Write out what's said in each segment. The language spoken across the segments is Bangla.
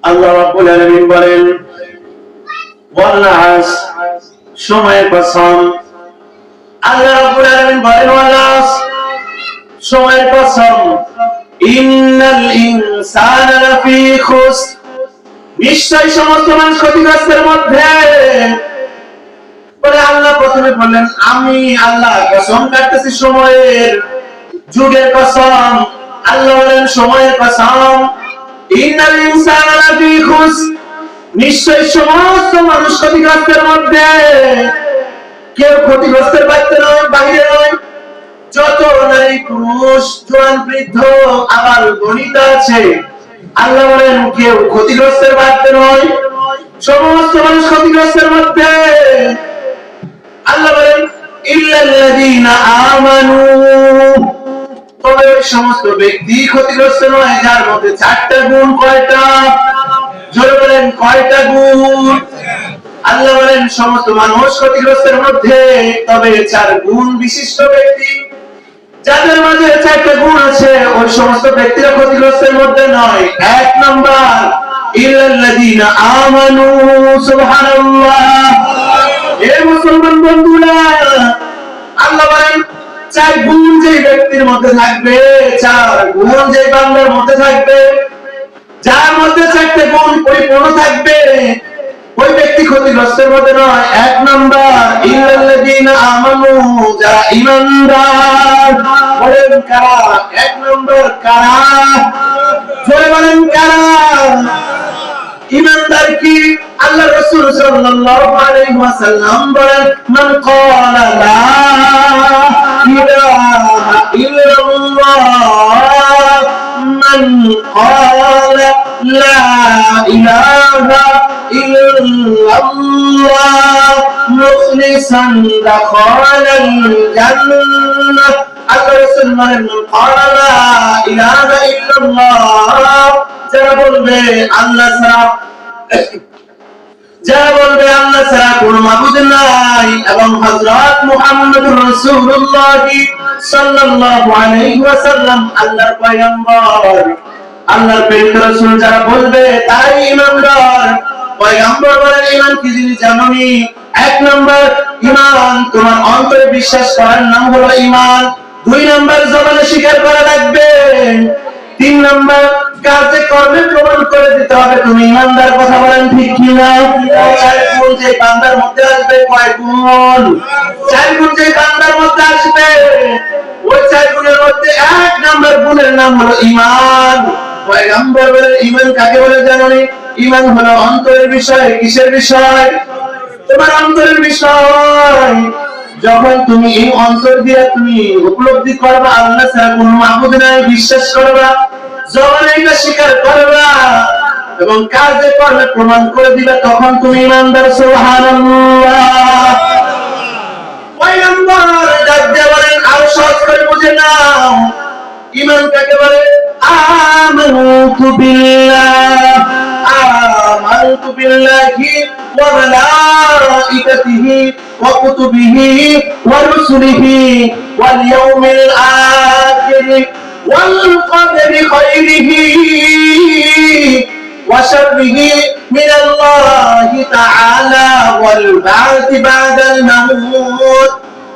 আল্লাহ রাব্বুল আলামিন বলেন ওয়াল নাস, সময়ের কসম। আল্লাহ রাব্বুল আলামিন বলেন ওয়াল নাস, সময়ের কসম। ইন্নাল ইনসানা লাফি খুসর, নিশ্চয় সমস্ত মানুষ ক্ষতিগ্রস্তের মধ্যে। বলে আল্লাহ প্রথমে বললেন আমি আল্লাহ কসম কাটতেছি সময়ের, যুগের কসম। আল্লাহ বলেন সময়ের কসম। ইন্নাল ইনসানা লাফি খুসর, নিশ্চয় সমস্ত মানুষ ক্ষতিগ্রস্তের মধ্যে। কেউ ক্ষতিগ্রস্তের বাহিরে নয়। যত নারী পুরুষ জোয়ান বৃদ্ধ আবার গণিত আছে, আল্লাহ বলেন কেউ ক্ষতিগ্রস্তের বাড়তে নয়, সমস্ত মানুষ ক্ষতিগ্রস্তের মধ্যে। আল্লাহ বলেন ইল্লাল্লাযীনা আমানু, তবে ওই সমস্ত ব্যক্তি ক্ষতিগ্রস্ত নয় যার মধ্যে চারটা গুণ। কয়টা? জোরে বলেন কয়টা গুণ? আল্লাহ বলেন সমস্ত মানুষ ক্ষতিগ্রস্তের মধ্যে, তবে চার গুণ বিশিষ্ট ব্যক্তি যাদের মাঝে চারটা গুণ আছে ওই সমস্ত ব্যক্তিরা ক্ষতিগ্রস্তের মধ্যে নয়। এক নাম্বার ইল্লাল্লাযীনা আমানু। সুবহানাল্লাহ। হে মুসলমান বন্ধুরা, আল্লাহ বলেন চার গুণ যে ব্যক্তির মধ্যে থাকবে, চার গুণ যে বান্দার মধ্যে থাকবে, যার মধ্যে চারটে গুণ পরিপূর্ণ থাকবে ওই ব্যক্তি ক্ষতিগ্রস্তের মধ্যে নয়। এক নাম্বার ইল্লাল্লাযীনা আমানু, যারা ঈমানদার। বলেন কারা? এক নাম্বার কারা? জোরে বলেন কারা? ঈমানদার কি? আল্লাহ রাসূল সাল্লাল্লাহু আলাইহি ওয়াসাল্লাম বলেন মান ক্বালা লা ইলাহা ইল্লাল্লাহ, মান ক্বালা লা ইলাহা ইল্লাল্লাহ মুখলিসান দাখালাল জান্নাহ। আল্লাহ রাসূল বলেন মান ক্বালা লা ইলাহা ইল্লাল্লাহ, যারা বলবে আল্লাহ ছাড়া, যারা বলবে আল্লাহ ছাড়া কোনো মাবুদ নাই এবং হযরত মুহাম্মদুর রাসূলুল্লাহ সাল্লাল্লাহু আলাইহি ওয়াসাল্লাম আল্লাহর পয়গম্বর, আল্লাহর প্রেরিত রাসূল যারা বলবে তাই ঈমানদার। পয়গম্বর বলেন ঈমান কি জিনিস জানোনি? এক নাম্বার ঈমান তোমার অন্তরে বিশ্বাস করার নাম হলো ঈমান। দুই নাম্বার জবানে স্বীকার করা লাগবে। তিন নাম্বার কাজে কর্মে প্রমাণ করে দিতে হবে তুমি ঈমানদার। কথা বলেন ঠিক কি না? চার গুণ যে বান্দার মধ্যে আসবে, কয় গুণ? চার গুণ যে বান্দার মধ্যে আসবে, ওই চার গুণের মধ্যে এক নাম্বার গুণের নাম হলো ঈমান। পয়গম্বর বলেন ঈমান কাকে বলে জানোনি? ঈমান হলো অন্তরের বিষয়। কিসের বিষয়? তোমার অন্তরের বিষয়। যখন তুমি এই অন্তর দিয়ে তুমি উপলব্ধি করবা আল্লাহ ছাড়া কোনো মাবুদ নাই, বিশ্বাস করবা, জবানে এটা স্বীকার করবা এবং কাজে কর্মে প্রমাণ করে দিবা, তখন তুমি ঈমানদার। সুবহানাল্লাহ। পয়গম্বর ডাক দিয়ে বলেন আরো সহজ করে বুঝে নাও ঈমান কাকে বলে। আমানতু বিল্লাহ, আমানতু বিল্লাহি ওয়া মালাইকাতিহি ওয়া কুতুবিহি ওয়া রুসুলিহি ওয়াল ইয়াউমিল আখির ওয়াল কদরি খাইরিহি ওয়া শাররিহি মিনাল্লাহি তাআলা ওয়াল বা'থি বা'দাল মাউত।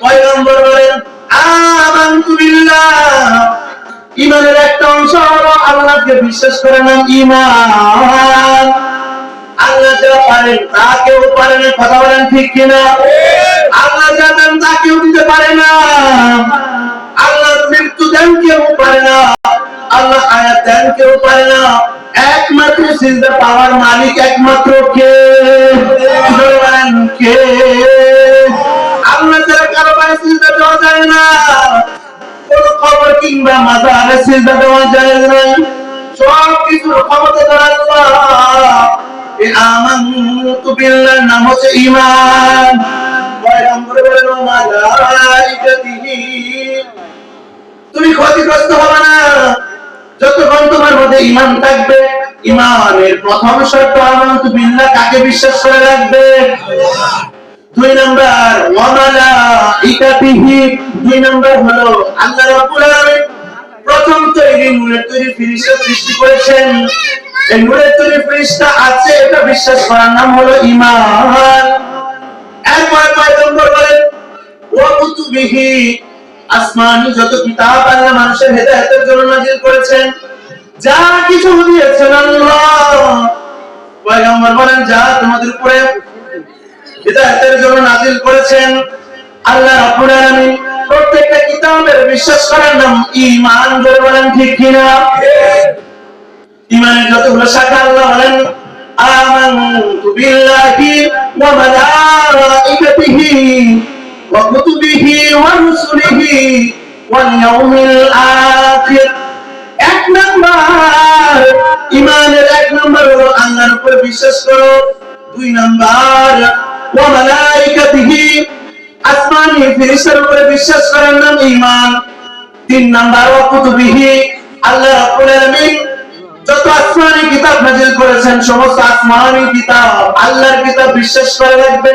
পয়গম্বর বলেন আমানতু বিল্লাহ, ঈমানের একটা অংশ হলো আল্লাহকে বিশ্বাস করে নাম ঈমান। আল্লাহ যা পারেন তা কেউ পারে না। কথা বলেন ঠিক কিনা? আল্লাহ যা দেন তা কেউ দিতে পারে না। আল্লাহ মৃত্যু দেন কেউ পারে না, আল্লাহ হায়াত দেন কেউ পারে না। একমাত্র সিজদা পাওয়ার মালিক একমাত্র কে? বলেন কে? আল্লাহ ছাড়া কারো পায়ে সিজদা দেওয়া যায় না। কোন কবর কিংবা মাজারে সিজদা দেওয়া যায় না। সব কিছুর ক্ষমতা আল্লাহ। এই আমানতু বিল্লাহ নাম হচ্ছে ঈমান। পয়গম্বর বলেন মালাইকাতিহি, তুমি ক্ষতিগ্রস্ত হবে না যতক্ষণ তোমার মধ্যে ঈমান থাকবে। ঈমানের প্রথম শর্ত আমানতু বিল্লাহ, কাকে বিশ্বাস করে রাখবে? দুই নাম্বার ওয়া মালাইকাতিহি, দুই নাম্বার হলো আল্লাহ রাব্বুল আলামিন প্রথম তৈরি নূরের তৈরি ফেরেশতা সৃষ্টি করেছেন। এই নূরের তৈরি ফেরেশতা আছে, এটা বিশ্বাস করার নাম হলো ঈমান। এরপর পয়গম্বর বলেন ওয়া কুতুবিহি, আসমানি যত কিতাব আল্লাহ মানুষের হেদায়েতের জন্য নাযিল করেছেন, যা কিছু দিয়েছেন আল্লাহ, পয়গম্বর বলেন যা তোমাদের উপরে হিদায়াতের জন্য নাযিল করেছেন আল্লাহ রাব্বুল আলামিন, প্রত্যেকটা কিতাবের বিশ্বাস করার নাম ঈমান। জোরে বলেন ঠিক কিনা? ঈমানের যতগুলো শাখা আল্লাহ বলেন আমানতু বিল্লাহি ওয়া মালাইকাতিহি ওয়া কুতুবিহি ওয়া রুসুলিহি ওয়াল ইয়াউমিল আখির। এক নাম্বার ঈমানের এক নাম্বার হলো আল্লাহর উপর বিশ্বাস করো। দুই নাম্বার ওয়া মালাইকাতিহি, আসমানি ফেরেশতার উপরে বিশ্বাস করার নাম ঈমান। তিন নাম্বার ওয়া কুতুবিহি, আল্লাহ রাব্বুল আলামিন যত আসমানি কিতাব নাযিল করেছেন সমস্ত আসমানি কিতাব আল্লাহর কিতাব বিশ্বাস করে রাখবে।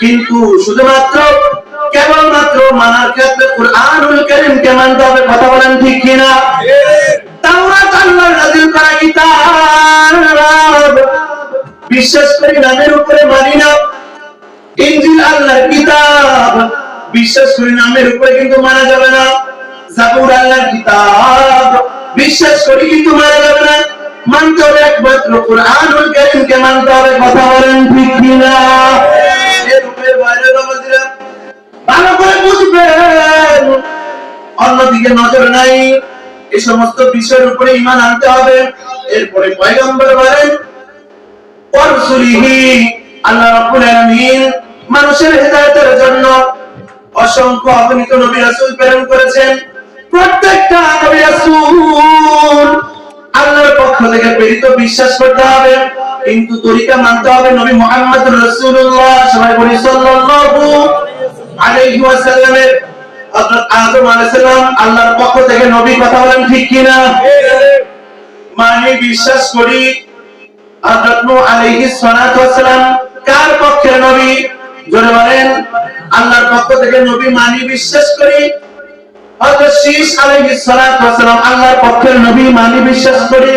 কিন্তু শুধুমাত্র কেবলমাত্র মানার ক্ষেত্রে কুরআনুল কারীমকে মানতে হবে। কথা বলেন ঠিক কিনা? তাওরাত আল্লাহর নাযিল করা কিতাব বিশ্বাস করি, নামের উপরে মানি না। ইনজিল আল্লাহর কিতাব বিশ্বাস করি, নামের উপরে কিন্তু মানা যাবে না। জাবুর আল্লাহর কিতাব বিশ্বাস করি কিন্তু মানা যাবে না। মানতে হবে একমাত্র কুরআনুল কারীমকে মানতে হবে। কথা বলেন ঠিক কিনা? এর উপরে বাইরে বাবাজিরা ভালো করে বুঝবেন, অন্যদিকে নজর নাই। এই সমস্ত বিষয়ের উপরে ঈমান আনতে হবে। এরপরে পয়গম্বর বলেন ওয়া রাসূলিহি, আল্লাহ রাব্বুল আলামিন মানুষের হেদায়েতের জন্য অসংখ্য অগণিত নবী রাসূল প্রেরণ করেছেন। প্রত্যেকটা নবী রাসূল আল্লাহর পক্ষ থেকে প্রেরিত বিশ্বাস করতে হবে, কিন্তু তরিকা মানতে হবে নবী মুহাম্মদুর রাসূলুল্লাহ, সবাই বলি সাল্লাল্লাহু আলাইহি ওয়াসাল্লামের। হযরত আদম আলাইহিস সালাম আল্লাহর পক্ষ থেকে নবী। কথা বলেন ঠিক কিনা? মানে বিশ্বাস করি হযরত নূহ আলাইহিস সালাতু ওয়াসসালাম কার পক্ষের নবী? জোরে বলেন। আল্লাহর পক্ষ থেকে নবী মানি বিশ্বাস করি। হযরত শীস আলাইহিস সালাতু ওয়াসসালাম আল্লাহর পক্ষের নবী মানি বিশ্বাস করি।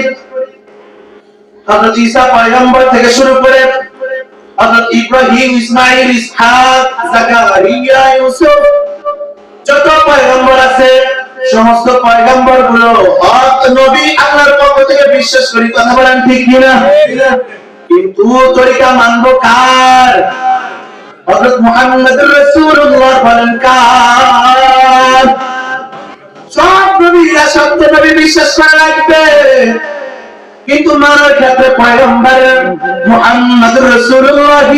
হযরত ঈসা পয়গম্বর থেকে শুরু করে হযরত ইব্রাহিম, ইসমাঈল, ইসহাক, যাকারিয়া, ইউসুফ যত পয়গম্বর আছে সমস্ত পয়গম্বর গুলো হক নবী আল্লাহর পক্ষ থেকে বিশ্বাস করি। কথা বলেন ঠিক কিনা? কিন্তু তরিকা মানবো কার? হযরত মুহাম্মদুর রাসূলুল্লাহ বলেন কার? সব নবীরা সত্য নবী বিশ্বাস করা লাগবে, কিন্তু মানার ক্ষেত্রে পয়গম্বর মুহাম্মদুর রাসূলুল্লাহ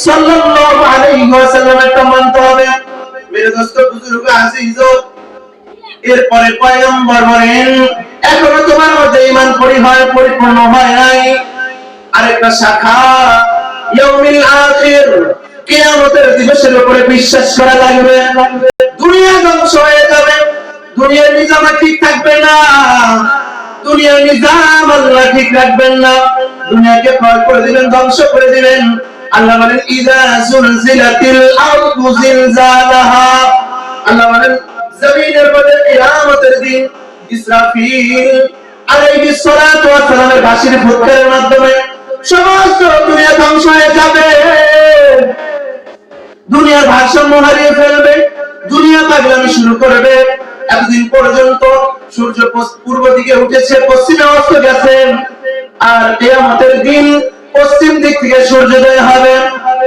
সাল্লাল্লাহু আলাইহি ওয়াসাল্লামকে মানতে হবে। মেরে দোস্ত বুজুর্গ আজিজ, এরপরে পয়গম্বর বলেন এখনো তোমার মধ্যে ঈমান পরিপূর্ণ হয় নাই। আরেকটা শাখা ইয়াউমিল আখির, কিয়ামতের দিবসের উপরে বিশ্বাস করা লাগবে। দুনিয়া ধ্বংস হয়ে যাবে, দুনিয়ার নিজাম ঠিক থাকবে না, দুনিয়ার নিজাম আল্লাহ ঠিক রাখবেন না। দুনিয়াকে ক্ষয় করে দিবেন, ধ্বংস করে দিবেন। আল্লাহ বলেন ইযা যুলজিলাতিল আরদু জিলজালাহা, আল্লাহ বলেন জমিনের মধ্যে কিয়ামতের দিন ইসরাফিল আলাইহিস সালাতু ওয়াস সালামের বাঁশির ফুৎকারের মাধ্যমে সমস্ত দুনিয়া ধ্বংস হয়ে যাবে। দুনিয়ার ভারসাম্য হারিয়ে ফেলবে, দুনিয়া পাগলামি শুরু করবে। এতদিন পর্যন্ত সূর্য পূর্ব দিকে উঠেছে, পশ্চিমে অস্ত গেছে, আর কিয়ামতের দিন পশ্চিম দিক থেকে সূর্যোদয় হবে।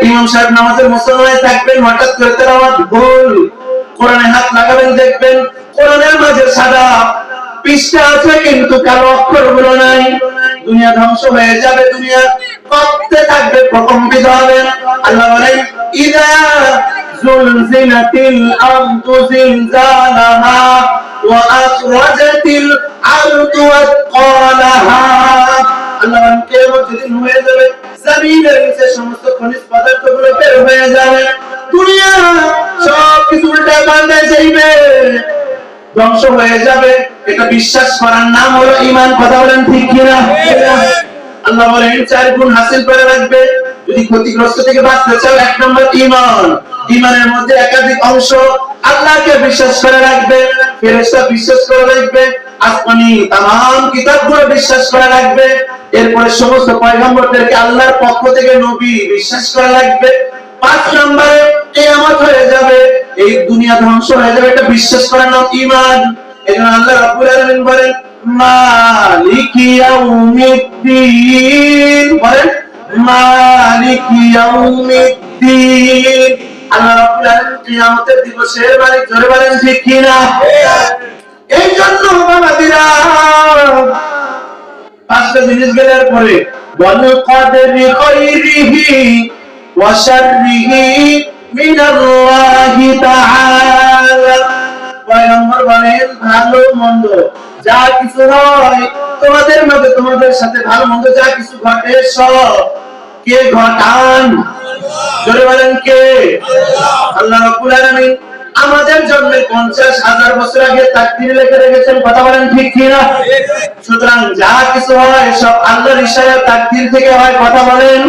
ইমাম সাহেব নামাজের মুসল্লায় থাকবেন, হঠাৎ করে তেলাওয়াত ভুল, কোরআনে হাত লাগাবেন, দেখবেন কোরআনের মাঝে সাদা পৃষ্ঠা আছে কিন্তু কালো অক্ষরগুলো নাই। দুনিয়া ধ্বংস হয়ে যাবে, দুনিয়া কঁপতে থাকবে, প্রকম্পিত হবে। আল্লাহ বলেন ইযা যুলজিলাতিল আরদু জিলজালাহা ওয়া আখরাজাতিল আরদু আতকালাহা, আল্লাহ বলেন কিয়ামতের দিন হয়ে যাবে, জমিনের নিচে সমস্ত খনিজ পদার্থগুলো বের হয়ে যাবে, দুনিয়া সব কিছু উল্টা পাল্টে যাবে, ধ্বংস হয়ে যাবে। এটা বিশ্বাস করার নাম হলো ঈমান। কথা বলেন ঠিক কিনা? আল্লাহ বলেন 4 গুণ হাসিল করে রাখবে যদি ক্ষতিগ্রস্ত থেকে বাঁচতে চাও। 1 নম্বর ঈমান, ঈমানের মধ্যে একাধিক অংশ। আল্লাহকে বিশ্বাস করে রাখবে, ফেরেশতা বিশ্বাস করে রাখবে, আসমানি तमाम কিতাবগুলো বিশ্বাস করা লাগবে। এরপরে সমস্ত পয়গম্বরদেরকে আল্লাহর পক্ষ থেকে নবী বিশ্বাস করা লাগবে। 5 নম্বরে কিয়ামত হয়ে যাবে, এই দুনিয়া ধ্বংস হয়ে যাবে, এটা বিশ্বাস করার নাম ঈমান। এজন্য আল্লাহ রাব্বুল আলামিন বলেন মালিকি ইয়াউমিদ্দিন, বলেন মালিকি ইয়াউমিদ্দিন। আল্লাহ রাব্বুল আলামিন কিয়ামতের দিবসের মালিক, জোরে বলেন ঠিক কি না? এই জন্য বাবাদিরা 5টা জিনিস গেলার পরে ওয়াল কদরি খাইরিহি ওয়া শাররিহি মিনাল্লাহি তাআলা। পয়গম্বর বলেন ভালো মন্দ যা কিছু হয় তোমাদের মধ্যে, তোমাদের সাথে ভালো মন্দ যা কিছু ঘটে সব কে ঘটান? জোরে বলেন কে? আল্লাহ রাব্বুল আলামিন আমাদের জন্য 50,000 বছর আগে তাকদীর লিখে রেখেছেন, কথা বলেন ঠিক কি না? সুতরাং যা কিছু হয় সব আল্লাহর ইশারায় তাকদীর থেকে হয়, কথা বলেন।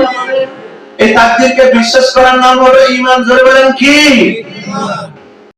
এই তাকদীরকে বিশ্বাস করার নাম হলো ঈমান, জোরে বলেন কি?